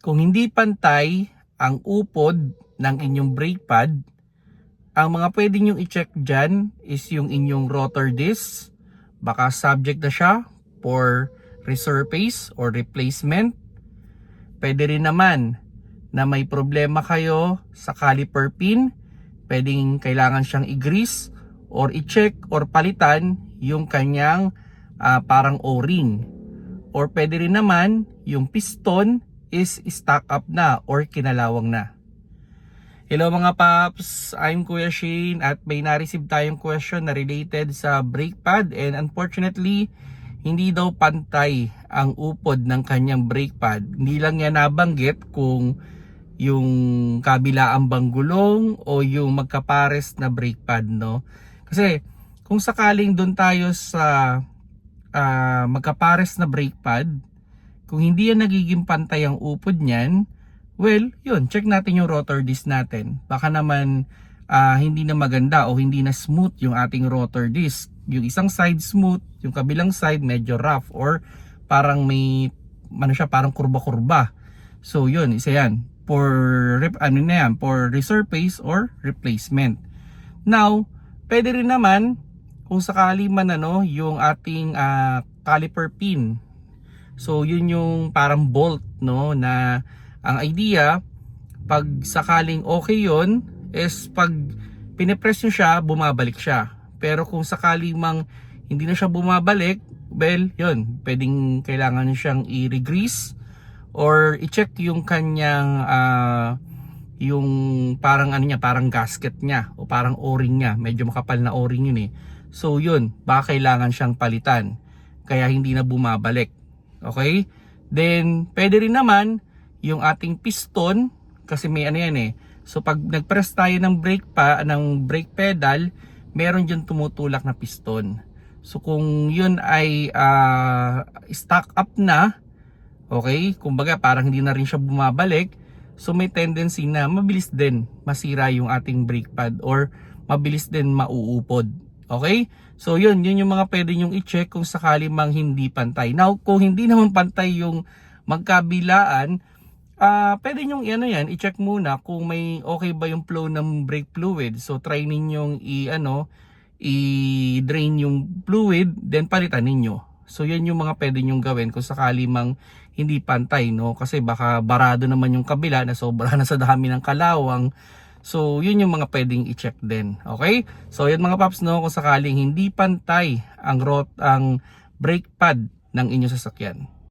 Kung hindi pantay ang upod ng inyong brake pad, ang mga pwede nyong i-check dyan is yung inyong rotor disc. Baka subject na siya for resurface or replacement. Pwede rin naman na may problema kayo sa caliper pin. Pwedeng kailangan siyang i-grease or i-check or palitan yung kanyang parang o-ring. Or pwede rin naman yung piston is stuck up na or kinalawang na. Hello mga paps, I'm Kuya Shane at may na-receive tayong question na related sa brake pad, and unfortunately hindi daw pantay ang upod ng kanyang brake pad. Hindi lang niya nabanggit kung yung kabilaang bang gulong o yung magkapares na brake pad, no? Kasi kung sakaling doon tayo sa magkapares na brake pad, kung hindi yan nagiging pantay ang upod niyan, well, yun, check natin yung rotor disc natin. Baka naman hindi na maganda o hindi na smooth yung ating rotor disc. Yung isang side smooth, yung kabilang side medyo rough or parang may parang kurba-kurba. So yun, isa yan for for resurface or replacement. Now, pwede rin naman kung sakali man yung ating caliper pin. So yun yung parang bolt, no, na ang idea pag sakaling okay yun is pag pinipress nyo siya, bumabalik siya. Pero kung sakaling mang hindi na siya bumabalik, well, yun, pwedeng kailangan nyo siyang i-regrease or i-check yung kanyang yung parang parang gasket niya o parang o-ring niya. Medyo makapal na o-ring yun eh. So yun, baka kailangan siyang palitan kaya hindi na bumabalik. Okay? Then pwede rin naman yung ating piston kasi may yan eh. So pag nag-press tayo ng brake pedal, meron diyan tumutulak na piston. So kung yun ay stuck up na, okay, kumbaga parang hindi na rin siya bumabalik, so may tendency na mabilis din masira yung ating brake pad or mabilis din mauupod. Okay? So yun yung mga pwede nyong i-check kung sakali mang hindi pantay. Now, kung hindi naman pantay yung magkabilaan, pwede nyong i-check muna kung may okay ba yung flow ng brake fluid. So try ninyong i-drain yung fluid, then palitan ninyo. So yan yung mga pwede nyong gawin kung sakali mang hindi pantay, no? Kasi baka barado naman yung kabila na sobra na sa dami ng kalawang. So yun yung mga pwedeng i-check din. Okay? So yan mga paps, no, kung sakaling hindi pantay ang brake pad ng inyong sasakyan.